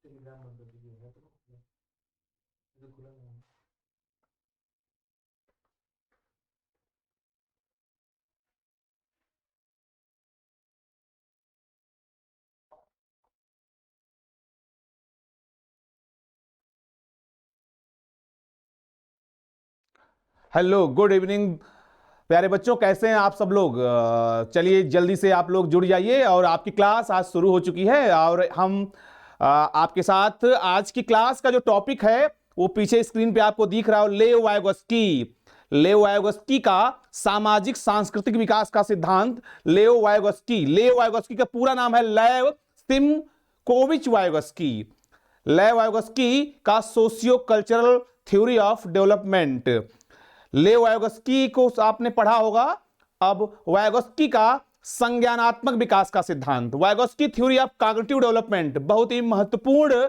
Telegram बंद कर दीजिए, है तो खुला नहीं है। हेलो, गुड इवनिंग प्यारे बच्चों, कैसे हैं आप सब लोग। चलिए जल्दी से आप लोग जुड़ जाइए और आपकी क्लास आज शुरू हो चुकी है और हम आपके साथ आज की क्लास का जो टॉपिक है वो पीछे स्क्रीन पे आपको दिख रहा है, लेव वाइगोस्की। लेव वाइगोस्की का सामाजिक सांस्कृतिक विकास का सिद्धांत। लेव वाइगोस्की का पूरा नाम है लेव सिमकोविच वाइगोस्की। लेव वाइगोस्की का socio cultural theory of development. लेव वाइगोस्की को आपने पढ़ा होगा। अब वाइगोस्की का संज्ञानात्मक विकास का सिद्धांत, Vygotsky theory of cognitive development, बहुत ही महत्वपूर्ण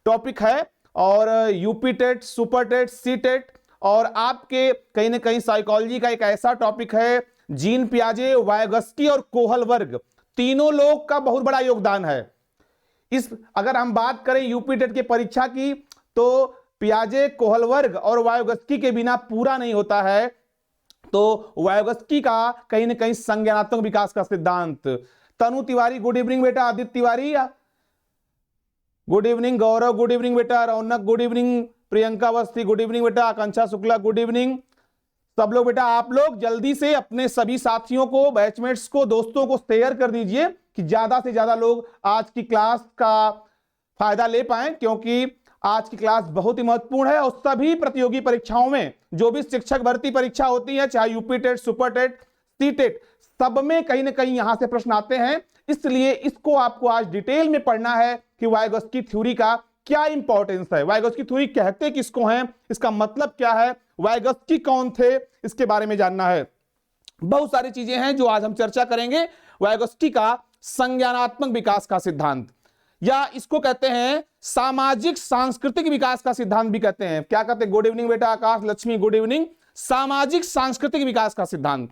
टॉपिक है और UP TET, super TET, C TET और आपके कहीं ना कहीं साइकोलॉजी का एक ऐसा टॉपिक है। जीन पियाजे, वाइगोस्की और कोहलबर्ग तीनों लोग का बहुत बड़ा योगदान है। इस अगर हम बात करें यूपी टेट की परीक्षा की तो पियाजे, कोहलबर्ग और वाइगोस्की के बिना पूरा नहीं होता है। तो वाइगोस्की का कहीं ना कहीं संज्ञानात्मक विकास का सिद्धांत। तनु तिवारी गुड इवनिंग बेटा, Aditya Tiwari good evening, Gaurav good evening बेटा, Raunak good evening, Priyanka Awasthi good evening बेटा, आकांक्षा शुक्ला गुड इवनिंग। सब लोग बेटा आप लोग जल्दी से अपने सभी साथियों को, बैचमेट्स को, दोस्तों को शेयर कर दीजिए कि ज्यादा से ज्यादा लोग आज की क्लास का फायदा ले पाए, क्योंकि आज की क्लास बहुत ही महत्वपूर्ण है। और सभी प्रतियोगी परीक्षाओं में जो भी शिक्षक भर्ती परीक्षा होती है, चाहे UP TET, super TET, C TET, सब में कहीं ना कहीं यहां से प्रश्न आते हैं। इसलिए इसको आपको आज डिटेल में पढ़ना है कि वाइगोस्की थ्योरी का क्या इंपॉर्टेंस है, वाइगोस्की थ्योरी कहते किसको हैं, इसका मतलब क्या है, वाइगोस्की कौन थे, इसके बारे में जानना है। बहुत सारी चीजें हैं जो आज हम चर्चा करेंगे। वाइगोस्की का संज्ञानात्मक विकास का सिद्धांत, या इसको कहते हैं सामाजिक सांस्कृतिक विकास का सिद्धांत भी कहते हैं। क्या कहते हैं? गुड इवनिंग बेटा आकाश लक्ष्मी गुड इवनिंग। सामाजिक सांस्कृतिक विकास का सिद्धांत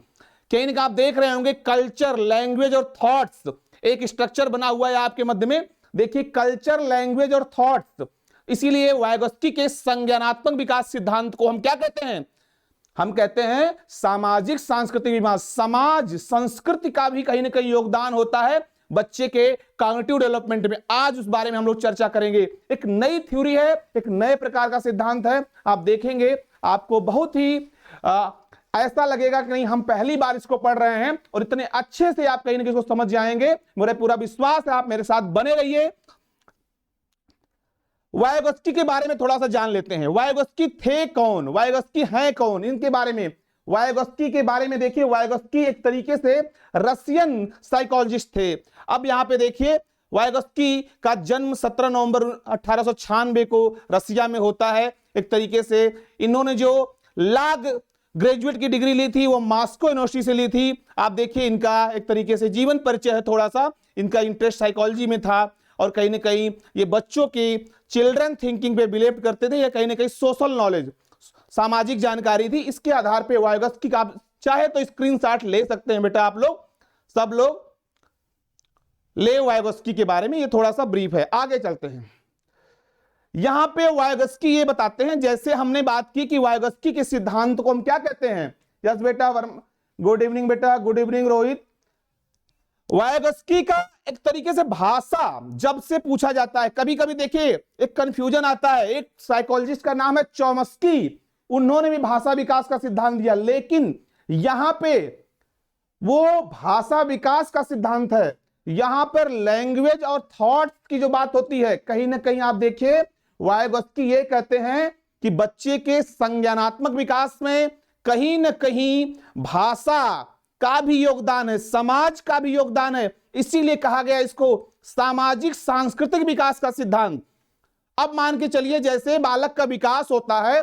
कहीं ना आप देख रहे होंगे, कल्चर, लैंग्वेज और थॉट्स एक स्ट्रक्चर बना हुआ है आपके मध्य में। देखिए, कल्चर, लैंग्वेज और थॉट्स। इसीलिए वाइगोस्की के संज्ञानात्मक विकास सिद्धांत को हम क्या कहते हैं? हम कहते हैं सामाजिक सांस्कृतिक विकास। समाज, संस्कृति का भी कहीं ना कहीं योगदान होता है बच्चे के कॉग्निटिव डेवलपमेंट में। आज उस बारे में हम लोग चर्चा करेंगे। एक नई थ्योरी है, एक नए प्रकार का सिद्धांत है। आप देखेंगे आपको बहुत ही ऐसा लगेगा कि नहीं हम पहली बार इसको पढ़ रहे हैं, और इतने अच्छे से आप कहीं ना कहीं इसको समझ जाएंगे। मुझे पूरा विश्वास है, आप मेरे साथ बने रहिए। वाइगोस्की के बारे में थोड़ा सा जान लेते हैं। वाइगोस्की थे कौन, वाइगोस्की हैं कौन, इनके बारे में। वाइगोस्की के बारे में देखिए, वाइगोस्की एक तरीके से रशियन साइकोलॉजिस्ट थे। अब यहां पे देखिए, वाइगोस्की का जन्म 17 नवंबर 1896 को रसिया में होता है। एक तरीके से इन्होंने जो लाग ग्रेजुएट की डिग्री ली थी वो मॉस्को यूनिवर्सिटी से ली थी। आप देखिए इनका एक तरीके से जीवन परिचय है, थोड़ा सा इनका इंटरेस्ट साइकोलॉजी में था और कहीं ना कहीं ये बच्चों की चिल्ड्रन थिंकिंग पे बिलीव करते थे, या कहीं ना कहीं सोशल नॉलेज, सामाजिक जानकारी थी। इसके आधार पे वाइगोस्की का आप चाहे तो स्क्रीनशॉट ले सकते हैं बेटा, आप लोग सब लोग। लेव वाइगोस्की के बारे में ये थोड़ा सा ब्रीफ है। आगे चलते हैं। यहां पे वाइगोस्की ये बताते हैं, जैसे हमने बात की कि वाइगोस्की के सिद्धांत को हम क्या कहते हैं। यस बेटा वर्मा, गुड इवनिंग बेटा, गुड इवनिंग रोहित। वाइगोस्की का एक तरीके से भाषा जब से पूछा जाता है, कभी कभी देखिए एक कंफ्यूजन आता है। एक साइकोलॉजिस्ट का नाम है चॉम्स्की, उन्होंने भी भाषा विकास का सिद्धांत दिया, लेकिन यहां पे वो भाषा विकास का सिद्धांत है। यहां पर लैंग्वेज और थॉट्स की जो बात होती है, कहीं ना कहीं आप देखिए वाइगोस्की ये कहते हैं कि बच्चे के संज्ञानात्मक विकास में कहीं ना कहीं भाषा का भी योगदान है, समाज का भी योगदान है। इसीलिए कहा गया इसको सामाजिक सांस्कृतिक विकास का सिद्धांत। अब मान के चलिए जैसे बालक का विकास होता है,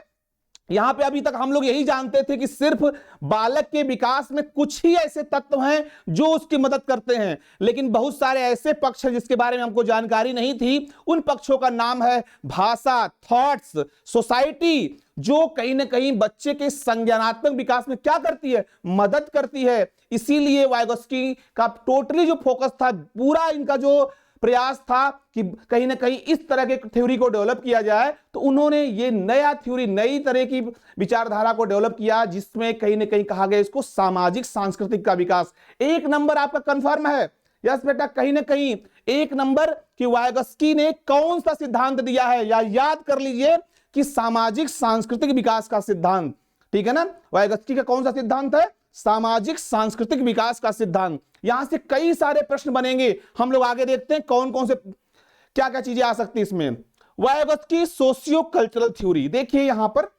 यहां पे अभी तक हम लोग यही जानते थे कि सिर्फ बालक के विकास में कुछ ही ऐसे तत्व हैं जो उसकी मदद करते हैं, लेकिन बहुत सारे ऐसे पक्ष हैं जिसके बारे में हमको जानकारी नहीं थी। उन पक्षों का नाम है भाषा, थॉट्स, सोसाइटी, जो कहीं ना कहीं बच्चे के संज्ञानात्मक विकास में क्या करती है, मदद करती है। इसीलिए वाइगोस्की का टोटली जो फोकस था, पूरा इनका जो प्रयास था कि कहीं ना कहीं इस तरह के थ्योरी को डेवलप किया जाए, तो उन्होंने ये नया थ्योरी, नई तरह की विचारधारा को डेवलप किया, जिसमें कहीं ना कहीं कहा गया इसको सामाजिक सांस्कृतिक का विकास। एक नंबर आपका कंफर्म है? यस बेटा, कहीं ना कहीं एक नंबर कि वायगस्की ने कौन सा सिद्धांत दिया है, या याद कर लीजिए कि सामाजिक सांस्कृतिक विकास का सिद्धांत। ठीक है ना, वायगस्की का कौन सा सिद्धांत है? सामाजिक सांस्कृतिक विकास का सिद्धांत। यहां से कई सारे प्रश्न बनेंगे, हम लोग आगे देखते हैं कौन कौन से क्या क्या चीजें आ सकती है इसमें। वायगस्की सोशियो कल्चरल थ्योरी, देखिए यहां पर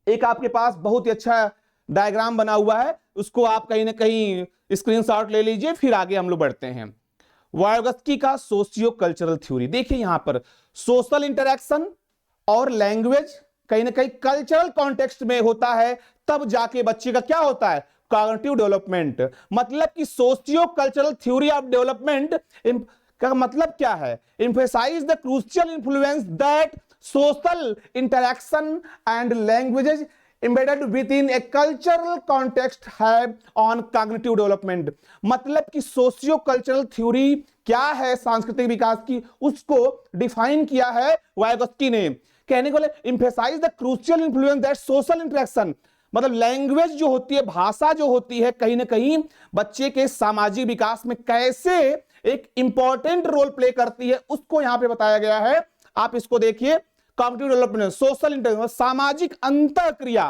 एक आपके पास बहुत ही अच्छा डायग्राम बना हुआ है, उसको आप कहीं ना कहीं स्क्रीनशॉट ले लीजिए, फिर आगे हम लोग बढ़ते हैं। वायगस्की का सोशियो कल्चरल थ्योरी, देखिए यहां पर सोशल इंटरेक्शन और लैंग्वेज कहीं ना कहीं कल्चरल कॉन्टेक्स्ट में होता है, तब जाके बच्चे का क्या होता है? Cognitive development. मतलब कि socio cultural theory of development का मतलब क्या है? Emphasise the crucial influence that social interaction and languages embedded within a cultural context have on cognitive development। मतलब कि सोशियो कल्चरल थ्योरी क्या है सांस्कृतिक विकास की, उसको डिफाइन किया है वायगस्की ने। कहने को emphasize the crucial influence that social interaction, मतलब लैंग्वेज जो होती है, भाषा जो होती है, कहीं ना कहीं बच्चे के सामाजिक विकास में कैसे एक इंपॉर्टेंट रोल प्ले करती है, उसको यहां पे बताया गया है। आप इसको देखिए, कॉग्निटिव डेवलपमेंट, सोशल इंटरेक्शन, सामाजिक अंतःक्रिया।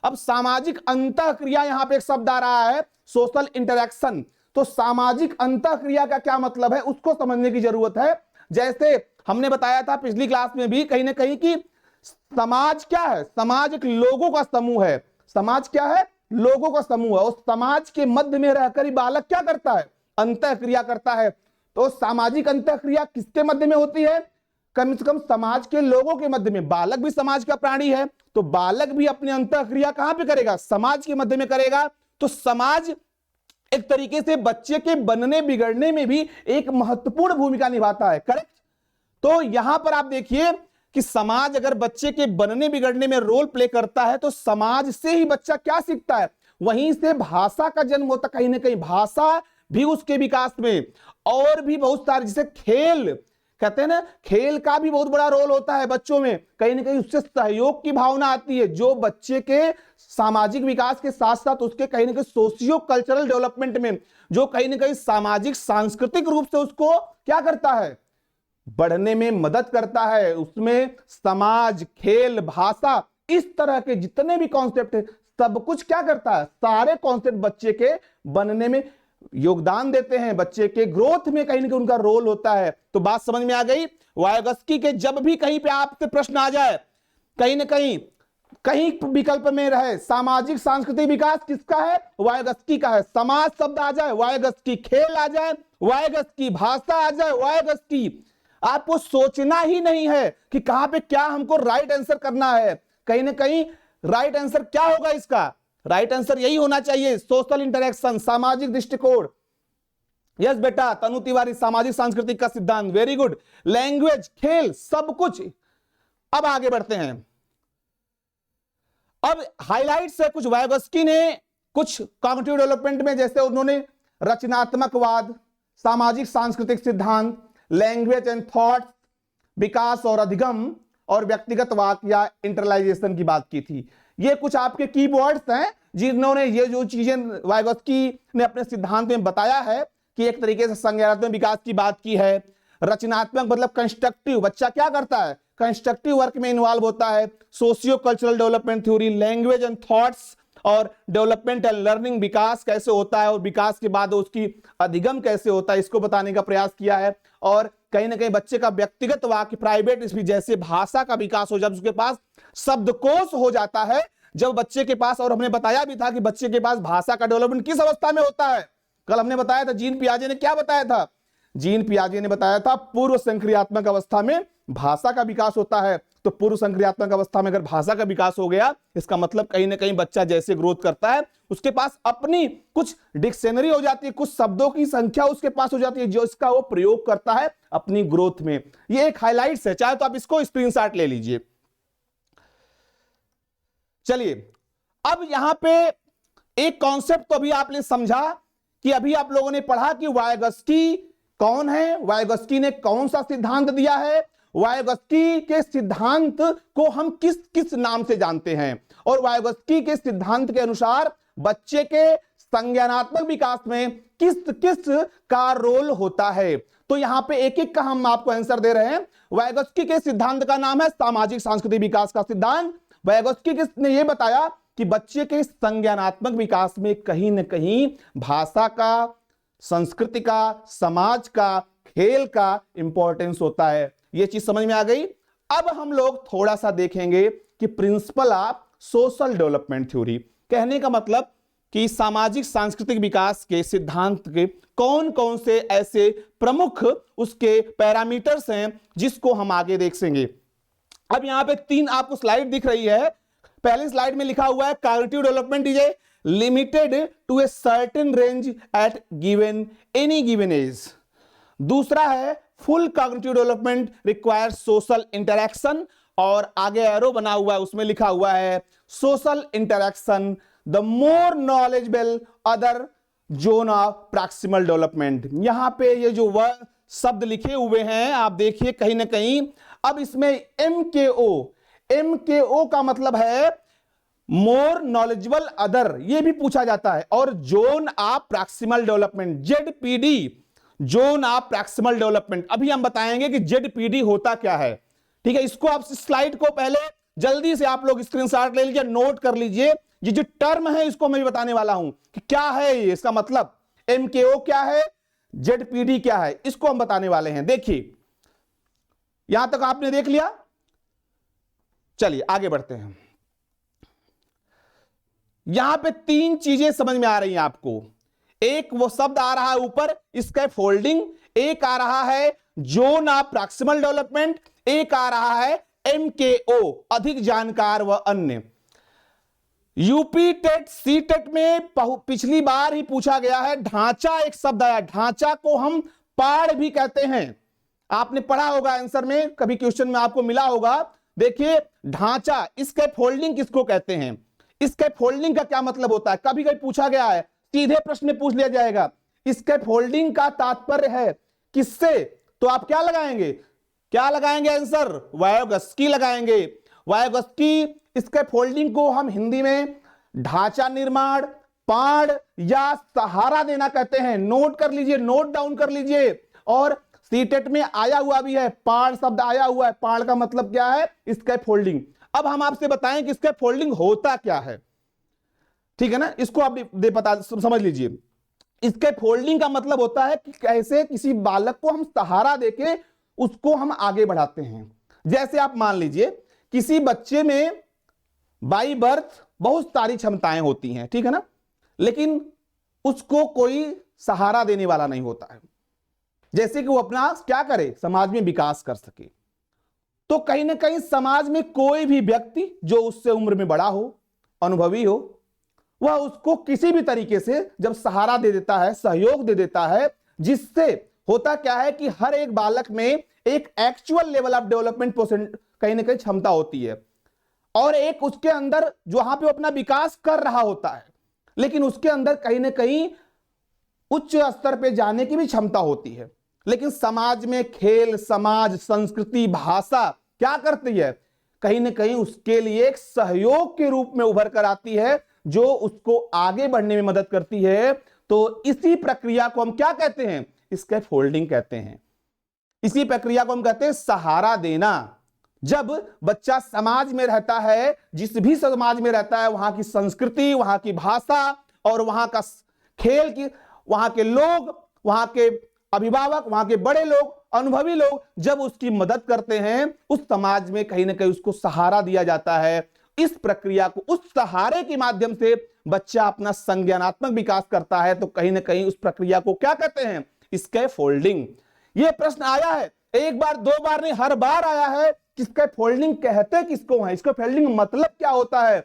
अब सामाजिक अंतःक्रिया यहां पे एक शब्द आ रहा है, सोशल इंटरेक्शन। तो सामाजिक अंतःक्रिया का क्या मतलब है, उसको समझने की जरूरत है। जैसे हमने बताया था पिछली क्लास में भी कहीं ना कहीं कि समाज क्या है? समाज एक लोगों का समूह है। समाज क्या है? लोगों का समूह है। और समाज के मध्य में रहकर ही बालक क्या करता है? अंतःक्रिया करता है। तो सामाजिक अंतःक्रिया किसके मध्य में होती है? कम से कम समाज के लोगों के मध्य में। बालक भी समाज का प्राणी है, तो बालक भी अपनी अंतःक्रिया कहां पे करेगा? समाज के मध्य में करेगा। तो समाज एक तरीके से बच्चे के बनने बिगड़ने में भी एक महत्वपूर्ण भूमिका निभाता है। करेक्ट? तो यहां पर आप देखिए कि समाज अगर बच्चे के बनने बिगड़ने में रोल प्ले करता है, तो समाज से ही बच्चा क्या सीखता है? वहीं से भाषा का जन्म होता। कहीं ना कहीं भाषा भी उसके विकास में, और भी बहुत सारे, जैसे खेल कहते हैं ना, खेल का भी बहुत बड़ा रोल होता है बच्चों में। कहीं ना कहीं उससे सहयोग की भावना आती है, जो बच्चे के सामाजिक विकास के साथ साथ उसके कहीं ना कहीं सोशियो कल्चरल डेवलपमेंट में, जो कहीं ना कहीं सामाजिक सांस्कृतिक रूप से उसको क्या करता है? बढ़ने में मदद करता है। उसमें समाज, खेल, भाषा, इस तरह के जितने भी कॉन्सेप्ट है, सब कुछ क्या करता है? सारे कॉन्सेप्ट बच्चे के बनने में योगदान देते हैं, बच्चे के ग्रोथ में कहीं ना कहीं उनका रोल होता है। तो बात समझ में आ गई? वायगस्की के जब भी कहीं पे आपसे प्रश्न आ जाए, कहीं ना कहीं विकल्प में रहे सामाजिक सांस्कृतिक विकास, किसका है? वायगस्की का है। समाज शब्द आ जाए, वायगस्की। खेल आ जाए, वायगस्की। भाषा आ जाए, वायगस्की। आपको सोचना ही नहीं है कि कहां पे क्या हमको राइट आंसर करना है। कहीं ना कहीं राइट आंसर क्या होगा इसका? राइट आंसर यही होना चाहिए, सोशल इंटरेक्शन, सामाजिक दृष्टिकोण। यस बेटा, तनु तिवारी, सामाजिक सांस्कृतिक का सिद्धांत, वेरी गुड। लैंग्वेज, खेल, सब कुछ। अब आगे बढ़ते हैं। अब हाइलाइट्स है कुछ वायगस्की ने कुछ कॉग्निटिव डेवलपमेंट में, जैसे उन्होंने रचनात्मकवाद, सामाजिक सांस्कृतिक सिद्धांत, लैंग्वेज एंड थॉट्स, विकास और अधिगम, और व्यक्तिगतवाद या इंटरलाइजेशन की बात की थी। ये कुछ आपके कीवर्ड्स हैं जिन्होंने ये जो चीजें वायगस्की ने अपने सिद्धांत में बताया है कि एक तरीके से संज्ञानात्मक विकास की बात की है। रचनात्मक मतलब कंस्ट्रक्टिव, बच्चा क्या करता है? कंस्ट्रक्टिव वर्क में इन्वॉल्व होता है। Socio cultural development theory, language and thoughts, और डेवलपमेंट एंड लर्निंग, विकास कैसे होता है और विकास के बाद उसकी अधिगम कैसे होता है, इसको बताने का प्रयास किया है। और कहीं ना कहीं बच्चे का व्यक्तिगत वाक्य, प्राइवेट स्पीच, जैसे भाषा का विकास हो, जब उसके पास शब्दकोश हो जाता है, जब बच्चे के पास, और हमने बताया भी था कि बच्चे के पास भाषा का डेवलपमेंट किस अवस्था में होता है। कल हमने बताया था, जीन पियाजे ने क्या बताया था? जीन पियाजे ने बताया था पूर्व संक्रियात्मक अवस्था में भाषा का विकास होता है। तो पूर्व संक्रियात्मक अवस्था में अगर भाषा का विकास हो गया, इसका मतलब कहीं ना कहीं बच्चा जैसे ग्रोथ करता है, उसके पास अपनी कुछ डिक्शनरी हो जाती है, कुछ शब्दों की संख्या उसके पास हो जाती है, जो इसका वो प्रयोग करता है अपनी ग्रोथ में। ये एक हाइलाइट्स है, चाहे तो आप इसको स्क्रीनशॉट ले लीजिए। चलिए, अब यहां पे एक कॉन्सेप्ट तो अभी आपने समझा कि अभी आप लोगों ने पढ़ा कि वायगस्की कौन है, वाइगोत्स्की ने कौन सा सिद्धांत दिया है, वाइगोत्स्की के सिद्धांत को हम किस किस नाम से जानते हैं, और वाइगोत्स्की के सिद्धांत के अनुसार बच्चे के संज्ञानात्मक विकास में किस किस का रोल होता है। तो यहां पे एक एक का हम आपको आंसर दे रहे हैं। वाइगोत्स्की के सिद्धांत का नाम है सामाजिक सांस्कृतिक विकास का सिद्धांत। वाइगोत्स्की ने यह बताया कि बच्चे के संज्ञानात्मक विकास में कहीं ना कहीं भाषा का, संस्कृति का, समाज का, खेल का इंपॉर्टेंस होता है। यह चीज समझ में आ गई। अब हम लोग थोड़ा सा देखेंगे कि principle of social development theory, कहने का मतलब कि सामाजिक सांस्कृतिक विकास के सिद्धांत के कौन कौन से ऐसे प्रमुख उसके पैरामीटर्स हैं जिसको हम आगे देखेंगे। अब यहां पे 3 आपको स्लाइड दिख रही है। पहली स्लाइड में लिखा हुआ है cognitive development is a limited to a certain range at given any given age. दूसरा है full cognitive development requires social interaction, और आगे एरो बना हुआ है उसमें लिखा हुआ है social interaction the more knowledgeable other zone of proximal development. यहां पे ये जो वर्ड शब्द लिखे हुए हैं आप देखिए कहीं ना कहीं। अब इसमें एमकेओ का मतलब है मोर नॉलेजेबल अदर, ये भी पूछा जाता है, और zone of proximal development ZPD, zone of proximal development. अभी हम बताएंगे कि जेडपीडी होता क्या है। ठीक है, इसको आप स्लाइड को पहले जल्दी से आप लोग स्क्रीनशॉट ले लीजिए, नोट कर लीजिए। ये जो टर्म है इसको मैं भी बताने वाला हूं कि क्या है ये, इसका मतलब एमकेओ क्या है, जेडपीडी क्या है, इसको हम बताने वाले हैं। देखिए यहां तक आपने देख लिया, चलिए आगे बढ़ते हैं। यहां पे 3 चीजें समझ में आ रही हैं आपको। एक वो शब्द आ रहा है ऊपर स्कैफोल्डिंग, एक आ रहा है जोन ऑफ प्रॉक्सिमल डेवलपमेंट, एक आ रहा है एमकेओ अधिक जानकार व अन्य। यूपी टेट सी टेट में पिछली बार ही पूछा गया है, ढांचा एक शब्द आया, ढांचा को हम पाड़ भी कहते हैं। आपने पढ़ा होगा आंसर में, कभी क्वेश्चन में आपको मिला होगा। देखिए ढांचा, स्कैफोल्डिंग किसको कहते हैं, स्कैफोल्डिंग का क्या मतलब होता है, कभी कभी पूछा गया है, सीधे प्रश्न में पूछ लिया जाएगा। स्कैफोल्डिंग का तात्पर्य है किससे, तो आप क्या लगाएंगे, क्या लगाएंगे आंसर, वाइगोत्स्की लगाएंगे। वाइगोत्स्की स्कैफोल्डिंग को हम हिंदी में ढांचा निर्माण, पाड़ या सहारा देना कहते हैं। नोट कर लीजिए, नोट डाउन कर लीजिए। और सीटेट में आया हुआ भी है, पाड़ शब्द आया हुआ है, पाड़ का मतलब क्या है, स्कैफोल्डिंग। अब हम आपसे बताएं कि स्कैफोल्डिंग होता क्या है, ठीक है ना, इसको आप पता समझ लीजिए। स्कैफोल्डिंग का मतलब होता है कि कैसे किसी बालक को हम सहारा देके उसको हम आगे बढ़ाते हैं। जैसे आप मान लीजिए किसी बच्चे में बाई बर्थ बहुत सारी क्षमताएं होती हैं, ठीक है ना, लेकिन उसको कोई सहारा देने वाला नहीं होता है, जैसे कि वो अपना क्या करे, समाज में विकास कर सके। तो कहीं ना कहीं समाज में कोई भी व्यक्ति जो उससे उम्र में बड़ा हो, अनुभवी हो, वह उसको किसी भी तरीके से जब सहारा दे देता है, सहयोग दे देता है, जिससे होता क्या है कि हर एक बालक में एक एक्चुअल लेवल ऑफ डेवलपमेंट कहीं ना कहीं क्षमता होती है, और एक उसके अंदर जहां पे अपना विकास कर रहा होता है, लेकिन उसके अंदर कहीं ना कहीं उच्च स्तर पे जाने की भी क्षमता होती है। लेकिन समाज में खेल, समाज, संस्कृति, भाषा क्या करती है, कहीं ना कहीं उसके लिए एक सहयोग के रूप में उभर कर आती है, जो उसको आगे बढ़ने में मदद करती है। तो इसी प्रक्रिया को हम क्या कहते हैं, स्कैफोल्डिंग कहते हैं। इसी प्रक्रिया को हम कहते हैं सहारा देना। जब बच्चा समाज में रहता है, जिस भी समाज में रहता है, वहां की संस्कृति, वहां की भाषा और वहां का खेल की, वहां के लोग, वहां के अभिभावक, वहां के बड़े लोग, अनुभवी लोग जब उसकी मदद करते हैं, उस समाज में कहीं ना कहीं उसको सहारा दिया जाता है। इस प्रक्रिया को, उस सहारे के माध्यम से बच्चा अपना संज्ञानात्मक विकास करता है। तो कहीं ना कहीं उस प्रक्रिया को क्या कहते हैं, स्कैफोल्डिंग। यह प्रश्न आया है, एक बार दो बार नहीं, हर बार आया है कि स्कैफोल्डिंग कहते किसको है, स्कैफोल्डिंग मतलब क्या होता है।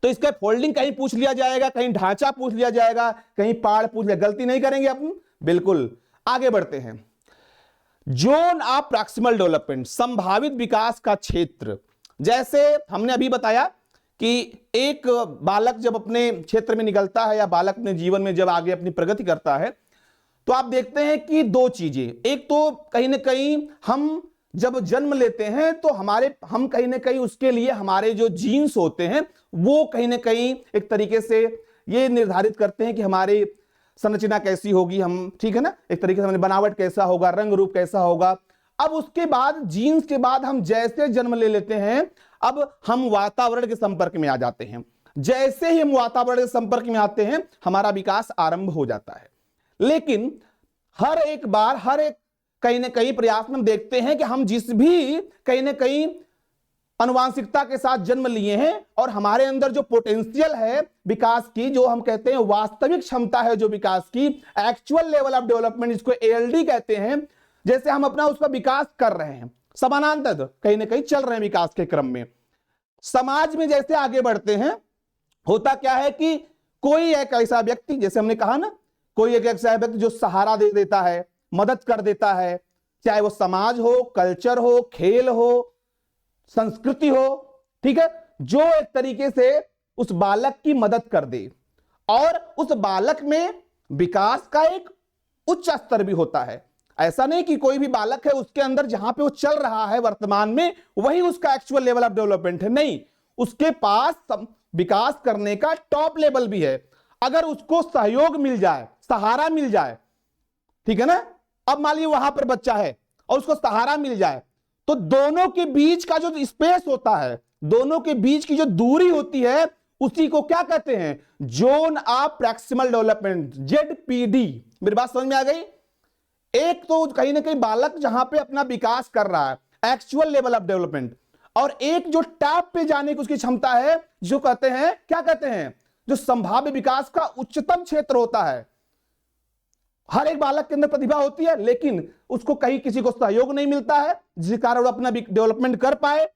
तो स्कैफोल्डिंग कहीं पूछ लिया जाएगा, कहीं ढांचा पूछ लिया जाएगा, कहीं पाड़ पूछ लिया, गलती नहीं करेंगे अपन, बिल्कुल। आगे बढ़ते हैं। जोन ऑफ प्रॉक्सिमल डेवलपमेंट, संभावित विकास का क्षेत्र। जैसे हमने अभी बताया कि एक बालक जब अपने क्षेत्र में निकलता है, या बालक अपने जीवन में जब आगे अपनी प्रगति करता है, तो आप देखते हैं कि दो चीजें, एक तो कहीं ना कहीं हम जब जन्म लेते हैं तो हम कहीं ना कहीं उसके लिए हमारे जो जीन्स होते हैं वो कहीं ना कहीं एक तरीके से ये निर्धारित करते हैं कि हमारी संरचना कैसी होगी, हम ठीक है ना, एक तरीके से हमारी बनावट कैसा होगा, रंग रूप कैसा होगा। अब उसके बाद जीन्स के बाद हम जैसे जन्म ले लेते हैं, अब हम वातावरण के संपर्क में आ जाते हैं। जैसे ही हम वातावरण के संपर्क में आते हैं हमारा विकास आरंभ हो जाता है। लेकिन हर एक बार हर एक कहीं ना कहीं प्रयास में हम देखते हैं कि हम जिस भी कहीं ना कहीं अनुवांशिकता के साथ जन्म लिए हैं और हमारे अंदर जो पोटेंशियल है विकास की, जो हम कहते हैं वास्तविक क्षमता है जो विकास की, एक्चुअल लेवल ऑफ डेवलपमेंट, जिसको एएलडी कहते हैं, जैसे हम अपना उसका विकास कर रहे हैं, समानांतर कहीं ना कहीं चल रहे हैं विकास के क्रम में। समाज में जैसे आगे बढ़ते हैं होता क्या है कि कोई एक ऐसा व्यक्ति, जैसे हमने कहा ना, कोई एक ऐसा व्यक्ति जो सहारा दे देता है, मदद कर देता है, चाहे वो समाज हो, कल्चर हो, खेल हो, संस्कृति हो, ठीक है, जो एक तरीके से उस बालक की मदद कर दे और उस बालक में विकास का एक उच्च स्तर भी होता है। ऐसा नहीं कि कोई भी बालक है उसके अंदर जहां पे वो चल रहा है वर्तमान में वही उसका एक्चुअल लेवल ऑफ डेवलपमेंट है, नहीं, उसके पास विकास करने का टॉप लेवल भी है। अगर उसको सहयोग मिल जाए, सहारा मिल जाए, ठीक है ना, अब मान लीजिए वहां पर बच्चा है और उसको सहारा मिल जाए तो दोनों के बीच का जो स्पेस होता है, दोनों के बीच की जो दूरी होती है, उसी को क्या कहते हैं, zone of proximal development, ZPD. मेरी बात समझ में आ गई? एक तो कहीं ना कहीं बालक जहां पे अपना विकास कर रहा है एक्चुअल लेवल ऑफ डेवलपमेंट, और एक जो टॉप पे जाने की उसकी क्षमता है, जो कहते हैं, क्या कहते हैं, जो संभाव्य विकास का उच्चतम क्षेत्र होता है। हर एक बालक के अंदर प्रतिभा होती है लेकिन उसको कहीं किसी को सहयोग नहीं मिलता है जिसके कारण वो अपना डेवलपमेंट कर पाए।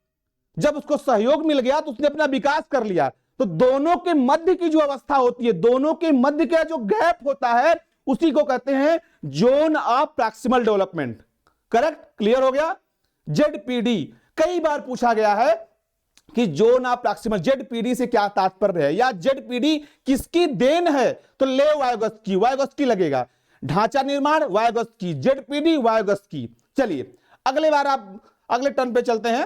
जब उसको सहयोग मिल गया तो उसने अपना विकास कर लिया। तो दोनों के मध्य की जो अवस्था होती है, दोनों के मध्य का जो गैप होता है, उसी को कहते हैं zone of proximal development. Correct? Clear हो गया? जेडपीडी कई बार पूछा गया है कि जोन ऑफ प्रॉक्सिमल, जेडपीडी से क्या तात्पर्य है या जेडपीडी किसकी देन है, तो लेव वायगोत्स्की, वायगोत्स्की लगेगा। ढांचा निर्माण वायगोत्स्की, जेडपीडी वायगोत्स्की। चलिए अगले बार आप अगले टर्न पे चलते हैं।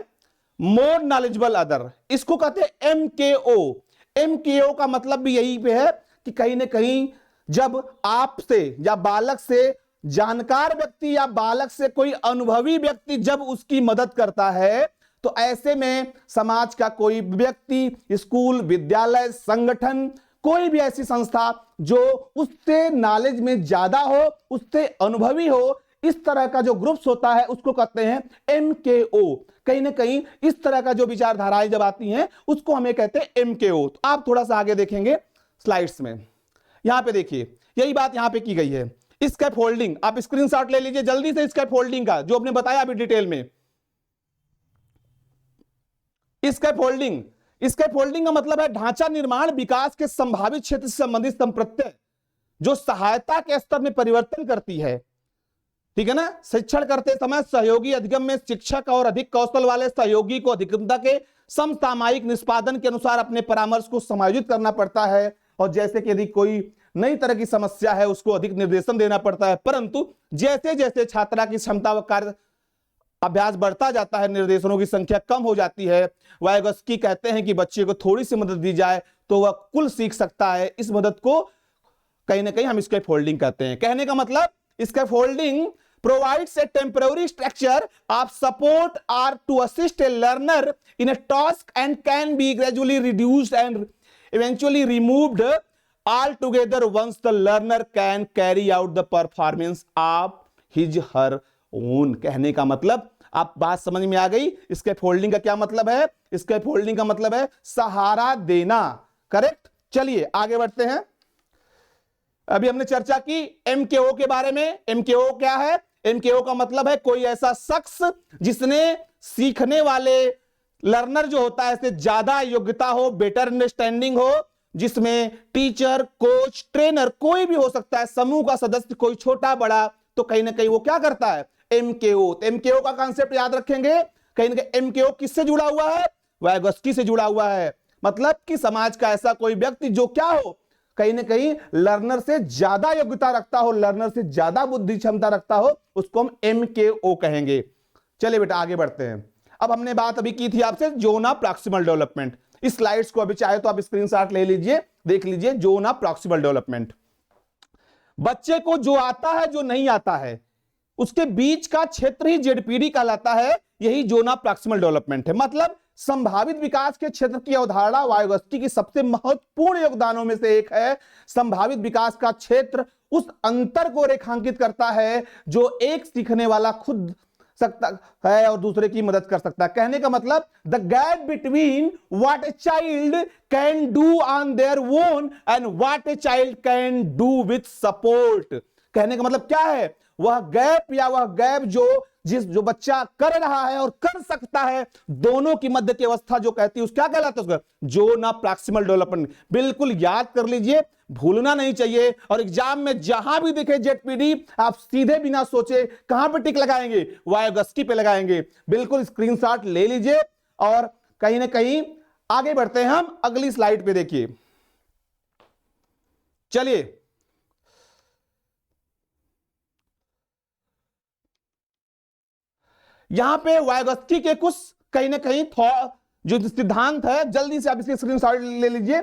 मोर नॉलेजेबल अदर, इसको कहते हैं एमकेओ। एमकेओ का मतलब भी यही पे है कि कहीं ना कहीं जब आपसे या बालक से जानकार व्यक्ति या बालक से कोई अनुभवी व्यक्ति जब उसकी मदद करता है, तो ऐसे में समाज का कोई व्यक्ति, स्कूल, विद्यालय, संगठन, कोई भी ऐसी संस्था जो उससे नॉलेज में ज्यादा हो, उससे अनुभवी हो, इस तरह का जो ग्रुप्स होता है उसको कहते हैं एमकेओ। कहीं ना कहीं इस तरह का जो विचारधाराएं जब आती हैं उसको हमें कहते हैं एमकेओ। तो आप थोड़ा सा आगे देखेंगे स्लाइड्स में, यहां पे देखिए यही बात यहां पे की गई है। स्कैफोल्डिंग, आप स्क्रीनशॉट ले लीजिए जल्दी से स्कैफोल्डिंग का, जो आपने बताया अभी डिटेल में। स्कैफोल्डिंग, स्कैफोल्डिंग का मतलब है ढांचा निर्माण विकास के संभावित क्षेत्र से संबंधित संप्रत्यय जो सहायता के स्तर में परिवर्तन करती है, ठीक है ना। शिक्षण करते समय सहयोगी अधिगम में शिक्षक और अधिक कौशल वाले सहयोगी को अधिगमता के समसामयिक निष्पादन के अनुसार अपने परामर्श को समायोजित करना पड़ता है, और जैसे कि यदि कोई नई तरह की समस्या है उसको अधिक निर्देशन देना पड़ता है। परंतु जैसे जैसे छात्रा की क्षमता व कार्य अभ्यास बढ़ता जाता है, निर्देशनों की संख्या कम हो जाती है। वायगोत्स्की कहते हैं कि बच्चे को थोड़ी सी मदद दी जाए तो वह कुल सीख सकता है। इस मदद को कहीं ना कहीं हम स्कैफोल्डिंग कहते हैं। कहने का मतलब scaffolding provides a temporary structure of support or to assist a learner in a task and can be gradually reduced and eventually removed altogether once the learner can carry out the performance of his her own। कहने का मतलब, आप बात समझ में आ गई? Scaffolding का क्या मतलब है? स्कैफोल्डिंग का मतलब है सहारा देना। करेक्ट? चलिए आगे बढ़ते हैं। अभी हमने चर्चा की एमकेओ के बारे में। एमकेओ क्या है? एमकेओ का मतलब है कोई ऐसा शख्स जिसने सीखने वाले लर्नर जो होता है से ज्यादा योग्यता हो, बेटर अंडरस्टैंडिंग हो, जिसमें टीचर, कोच, ट्रेनर कोई भी हो सकता है, समूह का सदस्य कोई छोटा बड़ा, तो कहीं ना कहीं वो क्या करता है? एमकेओ। एमकेओ का कॉन्सेप्ट याद रखेंगे, कहीं ना कहीं एमकेओ किससे जुड़ा हुआ है? वायगोत्स्की से जुड़ा हुआ है। मतलब कि समाज का ऐसा कोई व्यक्ति जो क्या हो, कहीं ना कहीं लर्नर से ज्यादा योग्यता रखता हो, लर्नर से ज्यादा बुद्धि क्षमता रखता हो, उसको हम MKO कहेंगे। चलिए बेटा आगे बढ़ते हैं। अब हमने बात अभी की थी आपसे जोना प्रॉक्सिमल डेवलपमेंट। इस स्लाइड्स को अभी चाहे तो आप स्क्रीनशॉट ले लीजिए, देख लीजिए। जोना प्रॉक्सिमल डेवलपमेंट, बच्चे को जो आता है जो नहीं आता है उसके बीच का क्षेत्र ही ZPD कहलाता है। यही जोना प्रॉक्सिमल डेवलपमेंट है। मतलब संभावित विकास के क्षेत्र की अवधारणा वायोगस्की की सबसे महत्वपूर्ण योगदानों में से एक है। संभावित विकास का क्षेत्र उस अंतर को रेखांकित करता है जो एक सीखने वाला खुद सकता है और दूसरे की मदद कर सकता है। कहने का मतलब the gap between what a child can do on their own and what a child can do with support. कहने का मतलब क्या है, वह गैप या वह गैप जो बच्चा कर रहा है और कर सकता है, दोनों की मध्य की अवस्था जो कहती है उस क्या कहलाता है, उसका जोना प्रॉक्सिमल डेवलपमेंट। बिल्कुल याद कर लीजिए, भूलना नहीं चाहिए। और एग्जाम में जहां भी दिखे ZPD आप सीधे बिना सोचे कहां पे टिक लगाएंगे, वायोगस्की पे लगाएंगे। बिल्कुल स्क्रीनशॉट ले लीजिए और कहीं ना कहीं आगे बढ़ते हैं हम अगली स्लाइड पे। देखिए चलिए यहां पे वायोगस्की के कुछ कहीं ना कहीं जो सिद्धांत है, जल्दी से आप इसके स्क्रीनशॉट ले लीजिए।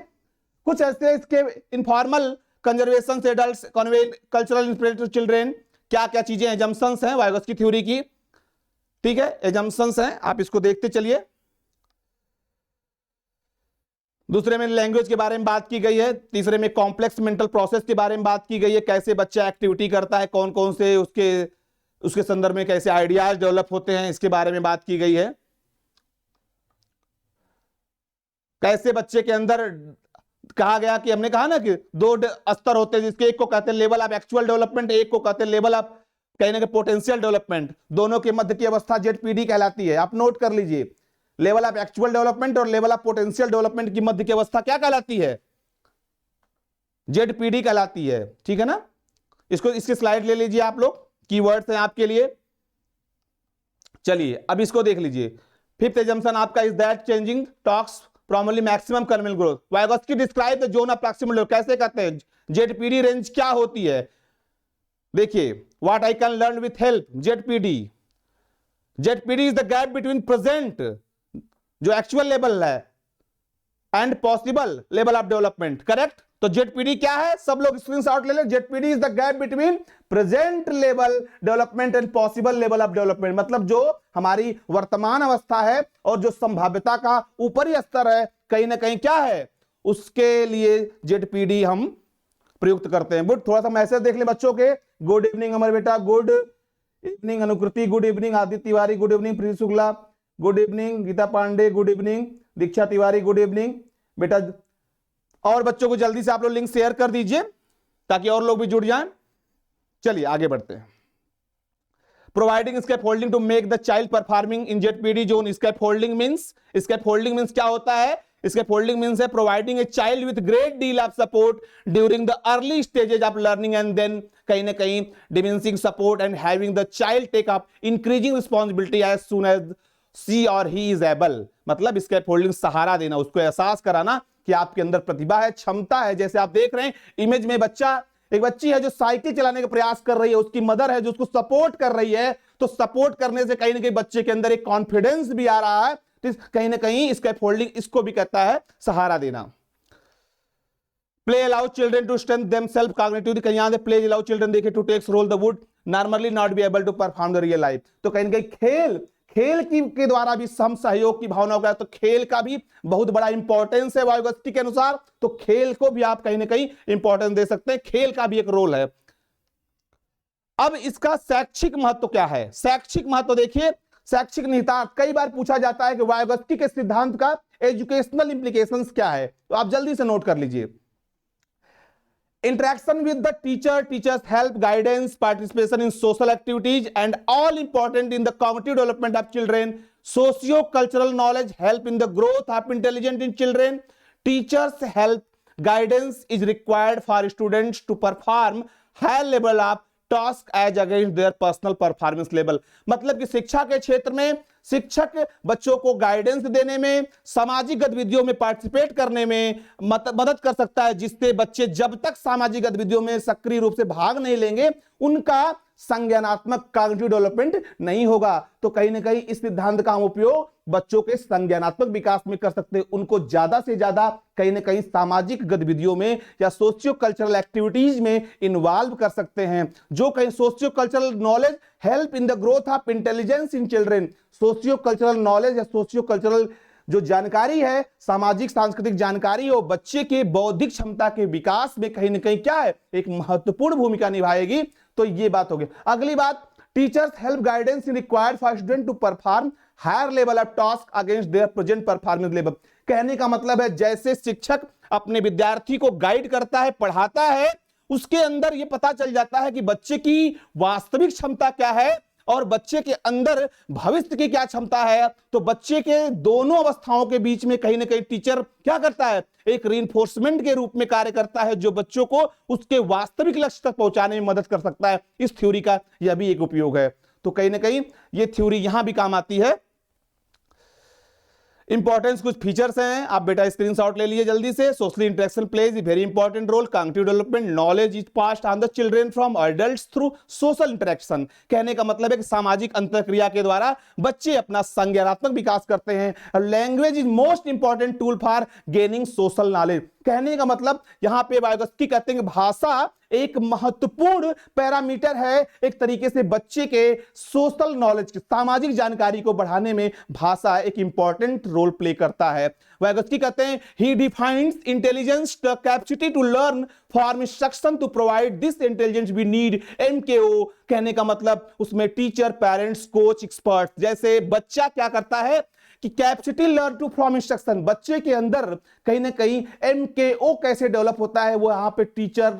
कुछ ऐसे इसके इनफॉर्मल कंजर्वेशन से एडल्ट्स, कल्चरल इंस्पिरेटेड चिल्ड्रेन, क्या क्या चीजें एजम्पशंस हैं वायोगस्की थ्योरी की। ठीक है, एजम्पशंस हैं, आप इसको देखते चलिए। दूसरे में लैंग्वेज के बारे में बात की गई है। तीसरे में कॉम्प्लेक्स मेंटल प्रोसेस के बारे में बात की गई है, कैसे बच्चा एक्टिविटी करता है, कौन कौन से उसके संदर्भ में कैसे आइडियाज डेवलप होते हैं, इसके बारे में बात की गई है। कैसे बच्चे के अंदर कहा गया कि हमने कहा ना कि 2 स्तर होते हैं, जिसके एक को कहते हैं लेवल ऑफ एक्चुअल डेवलपमेंट, एक को कहते हैं लेवल ऑफ कहने के पोटेंशियल डेवलपमेंट। दोनों के मध्य की अवस्था ZPD कहलाती है। आप नोट कर लीजिए, लेवल ऑफ एक्चुअल डेवलपमेंट और लेवल ऑफ पोटेंशियल डेवलपमेंट की मध्य की अवस्था क्या कहलाती है, ZPD कहलाती है। ठीक है ना, इसकी स्लाइड ले लीजिए आप लोग, कीवर्ड्स हैं आपके लिए। चलिए अब इसको देख लीजिए। फिफ्थ एजम्पशन आपका is that changing talks primarily maximum criminal growth. Vygotsky describe the zone of proximal, कैसे कहते हैं ZPD रेंज क्या होती है। देखिए, what I can learn with help ZPD is the gap between present जो एक्चुअल लेवल है and possible level of development. Correct, तो ZPD क्या है, सब लोग स्क्रीनशॉट ले ले। ZPD is the gap between present level development and possible level of development. मतलब जो हमारी वर्तमान अवस्था है और जो संभाव्यता का ऊपरी स्तर है, कहीं ना कहीं क्या है, उसके लिए ZPD हम प्रयुक्त करते हैं। थोड़ा सा मैसेज देख ले बच्चों के। गुड इवनिंग अमर बेटा, good evening Anukriti, good evening Aditya Tiwari, good evening Preeti Shukla, good evening Geeta Pandey, good evening Diksha Tiwari, good evening बेटा। और बच्चों को जल्दी से आप लोग लिंक शेयर कर दीजिए ताकि और लोग भी जुड़ जाएं। चलिए आगे बढ़ते हैं। Providing scaffolding to make the child performing in ZPD zone. Scaffolding means क्या होता है, स्कैफोल्डिंग मींस है providing a child with great deal of support during the early stages of learning and then कहीं ना कहीं diminishing support and having the child take up increasing responsibility as soon as she और he is able. मतलब scaffolding सहारा देना, उसको एहसास कराना कि आपके अंदर प्रतिभा है, क्षमता है। जैसे आप देख रहे हैं इमेज में एक बच्ची है जो साइकिल चलाने का प्रयास कर रही है, उसकी मदर है जो उसको सपोर्ट कर रही है। तो सपोर्ट करने से कहीं ना कहीं बच्चे के अंदर एक कॉन्फिडेंस भी आ रहा है। तो कहीं ना कहीं स्कैफोल्डिंग इसको भी कहता है सहारा देना। Play allow children to strength themselves cognitively. कहीं यहां से प्ले अलाउ चिल्ड्रन देखे to takes role the would normally not be able to perform the real life. तो कहीं ना कहीं खेल के द्वारा भी हम सहयोग की भावना होगा। तो खेल का भी बहुत बड़ा इंपॉर्टेंस है वायोगस्की के अनुसार। तो खेल को भी आप कहीं ना कहीं इंपॉर्टेंस दे सकते हैं, खेल का भी एक रोल है। अब इसका शैक्षिक महत्व क्या है, शैक्षिक महत्व देखिए। शैक्षिक निहितार्थ कई बार पूछा जाता है कि वायोगस्की के सिद्धांत का एजुकेशनल इंप्लीकेशंस क्या है, तो आप जल्दी से नोट कर लीजिए। Interaction with the teacher, teachers help, guidance, participation in social activities and all important in the cognitive development of children. Socio-cultural knowledge help in the growth of intelligence in children. Teachers help, guidance is required for students to perform high level of task as against their personal performance level. मतलब कि शिक्षा के क्षेत्र में शिक्षक बच्चों को guidance देने में, सामाजिक गतिविधियों में पार्टिसिपेट करने में मदद कर सकता है, जिससे बच्चे जब तक सामाजिक गतिविधियों में सक्रिय रूप से भाग नहीं लेंगे उनका संज्ञानात्मक कॉग्निटिव डेवलपमेंट नहीं होगा। तो कहीं ना कहीं इस सिद्धांत का हम उपयोग बच्चों के संज्ञानात्मक विकास में कर सकते हैं, उनको ज्यादा से ज्यादा कहीं ना कहीं सामाजिक गतिविधियों में या सोशियो कल्चरल एक्टिविटीज में इन्वॉल्व कर सकते हैं। जो कहीं socio cultural knowledge help in the growth of intelligence in children. Socio cultural knowledge या सोशियो कल्चरल जो जानकारी है, सामाजिक सांस्कृतिक जानकारी, और बच्चे के बौद्धिक क्षमता के विकास में कहीं ना कहीं क्या है, एक महत्वपूर्ण भूमिका निभाएगी। तो ये बात होगी। अगली बात, teachers help guidance in required for student to perform higher level of task against their present performance level. कहने का मतलब है जैसे शिक्षक अपने विद्यार्थी को गाइड करता है, पढ़ाता है, उसके अंदर यह पता चल जाता है कि बच्चे की वास्तविक क्षमता क्या है और बच्चे के अंदर भविष्य की क्या क्षमता है। तो बच्चे के दोनों अवस्थाओं के बीच में कहीं ना कहीं टीचर क्या करता है, एक रीइंफोर्समेंट के रूप में कार्य करता है, जो बच्चों को उसके वास्तविक लक्ष्य तक पहुंचाने में मदद कर सकता है। इस थ्योरी का यह भी एक उपयोग है। तो कहीं ना कहीं ये थ्योरी यहां भी काम आती है। इंपॉर्टेंस कुछ फीचर्स हैं, आप बेटा स्क्रीनशॉट ले लीजिए जल्दी से। Social interaction plays very important role, cognitive development, knowledge is passed on the children from adults through social interaction. कहने का मतलब है कि सामाजिक अंतरक्रिया के द्वारा बच्चे अपना संज्ञानात्मक विकास करते हैं। Language is most important tool for gaining social knowledge. कहने का मतलब यहां पे वाइगोत्स्की कहते हैं कि भाषा एक महत्वपूर्ण पैरामीटर है, एक तरीके से बच्चे के सोशल नॉलेज की सामाजिक जानकारी को बढ़ाने में भाषा एक इंपॉर्टेंट रोल प्ले करता है। वाइगोत्स्की कहते हैं he defines intelligence the capacity to learn for instruction to provide this intelligence we need MKO. कहने का मतलब उसमें टीचर, पेरेंट्स, कोच, एक्सपर्ट, जैसे बच्चा क्या करता है कि capacity learn to from instruction, बच्चे के अंदर कहीं ना कहीं एमकेओ कैसे डेवलप होता है, वो यहाँ पे टीचर,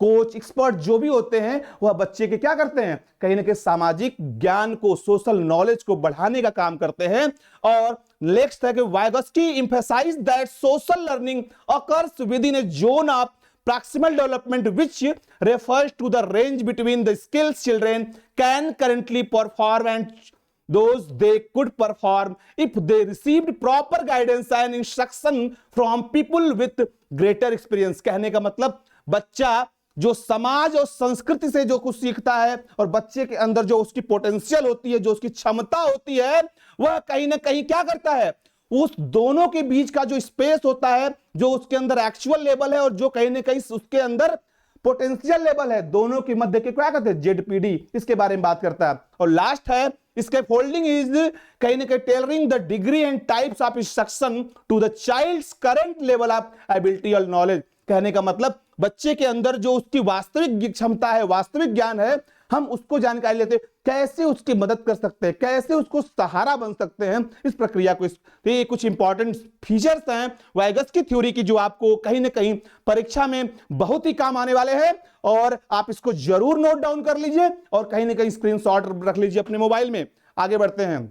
कोच, एक्सपर्ट जो भी होते हैं वह बच्चे के क्या करते हैं, कहीं ना कहीं सामाजिक ज्ञान को, सोशल नॉलेज को बढ़ाने का काम करते हैं। और नेक्स्ट है कि Vygotsky emphasise that social learning occurs within a zone of proximal development which refers to the range between the skills children can currently perform and those they could perform if they received proper guidance and instruction from people with greater experience। कहने का मतलब बच्चा जो समाज और संस्कृति से जो कुछ सीखता है और बच्चे के अंदर जो उसकी पोटेंशियल होती है, जो उसकी क्षमता होती है, वह कहीं ना कहीं क्या करता है, उस दोनों के बीच का जो स्पेस होता है, जो उसके अंदर एक्चुअल लेवल है और जो कहीं ना कहीं उसके अंदर पोटेंशियल लेवल है, दोनों के मध्य के क्या कहते हैं, जेडपीडी, इसके बारे में बात करता है। और लास्ट है इसके फोल्डिंग इज कहीं ना कहीं tailoring the degree and types of instruction to the child's current level of ability और नॉलेज। कहने का मतलब बच्चे के अंदर जो उसकी वास्तविक क्षमता है, वास्तविक ज्ञान है, हम उसको जानकारी लेते हैं, कैसे उसकी मदद कर सकते हैं, कैसे उसको सहारा बन सकते हैं इस प्रक्रिया को। तो ये कुछ इंपॉर्टेंट फीचर्स हैं वाइगोत्स्की थ्योरी की जो आपको कहीं ना कहीं परीक्षा में बहुत ही काम आने वाले हैं, और आप इसको जरूर नोट डाउन कर लीजिए और कहीं ना कहीं स्क्रीनशॉट रख लीजिए अपने मोबाइल में। आगे बढ़ते हैं।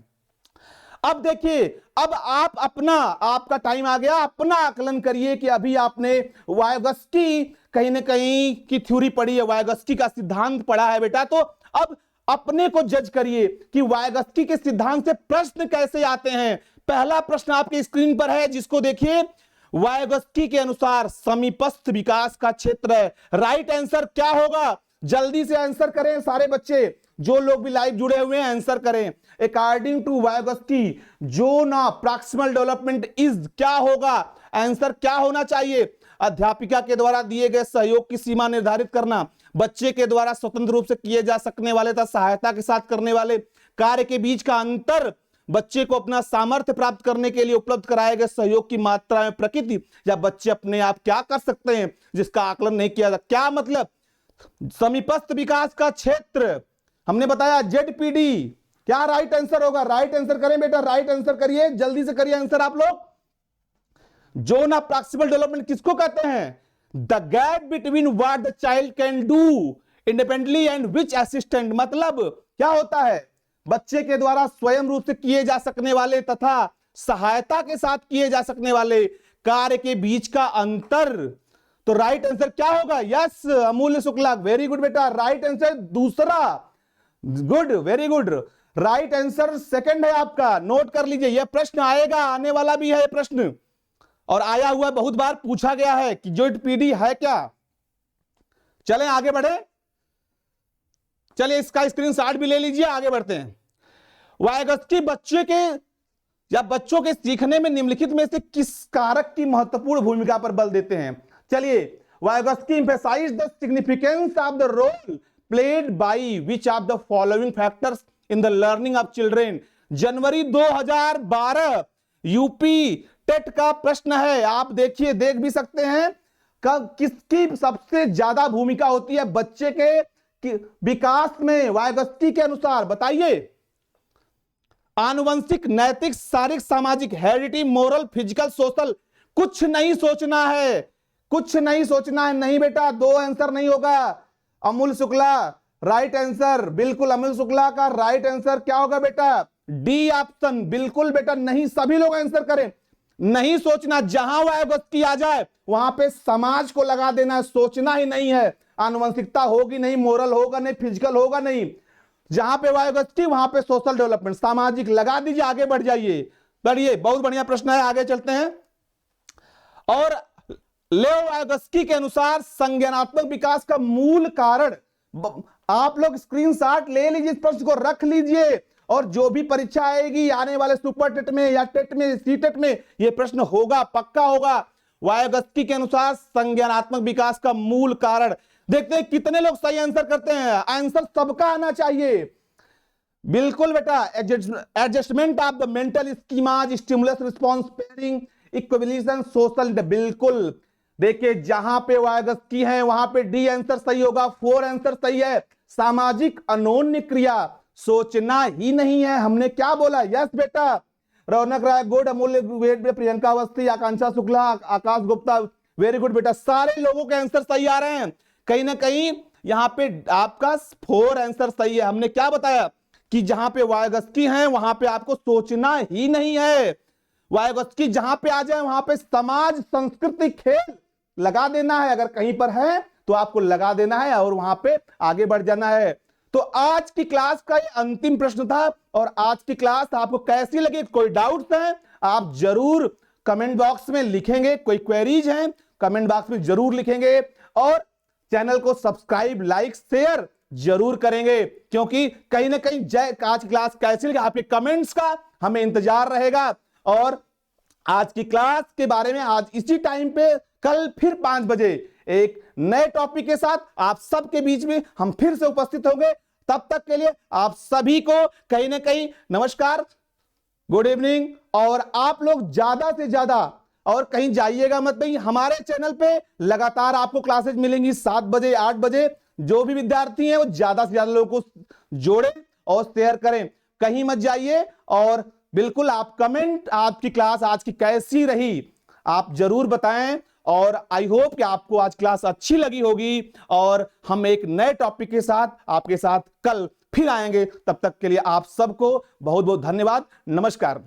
अब देखिए, अब आप अपना, आपका टाइम आ गया, अपना आकलन करिए कि अभी आपने वाइगोत्स्की कहीं ना कहीं की थ्योरी पढ़ी है, वाइगोत्स्की का सिद्धांत पढ़ा है बेटा, तो अब अपने को जज करिए कि वाइगोत्स्की के सिद्धांत से प्रश्न कैसे आते हैं। पहला प्रश्न आपके स्क्रीन पर है, जिसको देखिए। वाइगोत्स्की के अनुसार समीपस्थ विकास का क्षेत्र है। राइट आंसर क्या होगा, जल्दी से आंसर करें सारे बच्चे, जो लोग भी लाइव जुड़े हुए हैं आंसर करें। According to Vygotsky zone of proximal development is, क्या होगा आंसर, क्या होना चाहिए। अध्यापिका के द्वारा दिए गए सहयोग की सीमा निर्धारित करना, बच्चे के द्वारा स्वतंत्र रूप से किए जा सकने वाले तथा सहायता के साथ करने वाले कार्य के बीच का अंतर, बच्चे को अपना सामर्थ्य प्राप्त करने के लिए उपलब्ध कराए गए सहयोग की मात्रा में प्रकृति, या बच्चे अपने आप क्या कर सकते हैं जिसका आकलन नहीं किया जाता। क्या मतलब, समीपस्थ विकास का क्षेत्र हमने बताया जेडपीडी। क्या राइट आंसर होगा, राइट आंसर करें बेटा, राइट आंसर करिए, जल्दी से करिए आंसर आप लोग। जोन ऑफ प्रॉक्सिमल डेवलपमेंट किसको कहते हैं, the gap between what the child can do independently and which assistant. मतलब क्या होता है, बच्चे के द्वारा स्वयं रूप से किए जा सकने वाले तथा सहायता के साथ किए जा सकने वाले कार्य के बीच का अंतर। तो राइट आंसर क्या होगा? यस अमूल्य शुक्ला, वेरी गुड बेटा, राइट आंसर दूसरा, good, very good, right answer second है आपका, नोट कर लीजिए, यह प्रश्न आएगा, आने वाला भी है प्रश्न, और आया हुआ बहुत बार पूछा गया है कि जोइंट पीडी है क्या। चलें आगे बढ़े, चलिए इसका स्क्रीनशॉट भी ले लीजिए, आगे बढ़ते हैं। वायगस्की बच्चे के या बच्चों के सीखने में निम्नलिखित में से किस कारक की महत्वपूर्ण भूमिका पर बल देते हैं? चलिए, Vygotsky emphasised the significance of the role played by which of the following factors in the learning of children. जनवरी 2012 यूपी टेट का प्रश्न है, आप देखिए, देख भी सकते हैं, किसकी सबसे ज्यादा भूमिका होती है बच्चे के विकास में वायगस्की के अनुसार? बताइए। आनुवंशिक, नैतिक, शारीरिक, सामाजिक, हेरिडिटी, मोरल, फिजिकल, सोशल। कुछ नहीं सोचना है, कुछ नहीं सोचना है, नहीं बेटा, दो आंसर नहीं होगा। अमूल शुक्ला राइट आंसर, बिल्कुल अमूल शुक्ला का राइट आंसर क्या होगा बेटा? डी ऑप्शन, बिल्कुल बेटा, नहीं, सभी लोग आंसर करें, नहीं सोचना, जहां वायगस्की आ जाए वहां पे समाज को लगा देना, सोचना ही नहीं है। आनुवंशिकता होगी नहीं, मोरल होगा नहीं, फिजिकल होगा नहीं, जहां पे वायगस्की वहां पे सोशल डेवलपमेंट, सामाजिक लगा दीजिए, आगे बढ़ जाइए, बढ़िए, बहुत बढ़िया प्रश्न है, आगे चलते हैं। और लेओ वायगस्की के अनुसार संज्ञानात्मक विकास का मूल कारण, आप लोग स्क्रीनशॉट ले लीजिए, इस प्रश्न को रख लीजिए, और जो भी परीक्षा आएगी आने वाले सुपर टेट में या टेट में, सी टेट में, यह प्रश्न होगा, पक्का होगा। वायगस्की के अनुसार संज्ञानात्मक विकास का मूल कारण, देखते हैं कितने लोग सही आंसर करते हैं। आंसर सबका आना चाहिए, बिल्कुल बेटा। Adjustment of the mental schemas, stimulus response pairing, equilibrium, social, बिल्कुल। देखिए, जहां पे वायगस्की है वहां पे डी आंसर सही होगा, 4 आंसर सही है। सामाजिक अनोन्य क्रिया, सोचना ही नहीं है, हमने क्या बोला? यस बेटा, रौनक राय गुड, अमूल्य, प्रियंका अवस्थी, आकांक्षा शुक्ला, आकाश गुप्ता, वेरी गुड बेटा, सारे लोगों के आंसर सही आ रहे हैं। कहीं ना कहीं यहां पे आपका 4 आंसर सही है। हमने क्या बताया कि जहां पे वायगस्की है वहां पे आपको सोचना ही नहीं है। वायगस्की जहां पे आ जाए वहां पे समाज, संस्कृति, खेल लगा देना है, अगर कहीं पर है तो आपको लगा देना है और वहां पे आगे बढ़ जाना है। तो आज की क्लास का ये अंतिम प्रश्न था, और आज की क्लास आपको कैसी लगी? कोई डाउट्स हैं आप जरूर कमेंट बॉक्स में लिखेंगे, कोई क्वेरीज हैं कमेंट बॉक्स में जरूर लिखेंगे, और चैनल को सब्सक्राइब, लाइक, शेयर जरूर करेंगे, क्योंकि कहीं ना कहीं आज क्लास कैसी लगी आपके कमेंट्स का हमें इंतजार रहेगा। और आज की क्लास के बारे में आज इसी टाइम पे कल फिर 5 बजे एक नए टॉपिक के साथ आप सबके बीच में हम फिर से उपस्थित होंगे। तब तक के लिए आप सभी को कहीं ना कहीं नमस्कार, गुड इवनिंग, और आप लोग ज्यादा से ज्यादा और कहीं जाइएगा मत भाई, हमारे चैनल पे लगातार आपको क्लासेज मिलेंगी 7 बजे, 8 बजे। जो भी विद्यार्थी हैं वो ज्यादा से ज्यादा लोगों को जोड़ें और शेयर करें, कहीं मत जाइए। और बिल्कुल आप कमेंट, आपकी क्लास आज की कैसी रही आप जरूर बताएं, और आई होप कि आपको आज क्लास अच्छी लगी होगी, और हम एक नए टॉपिक के साथ आपके साथ कल फिर आएंगे। तब तक के लिए आप सबको बहुत बहुत धन्यवाद, नमस्कार।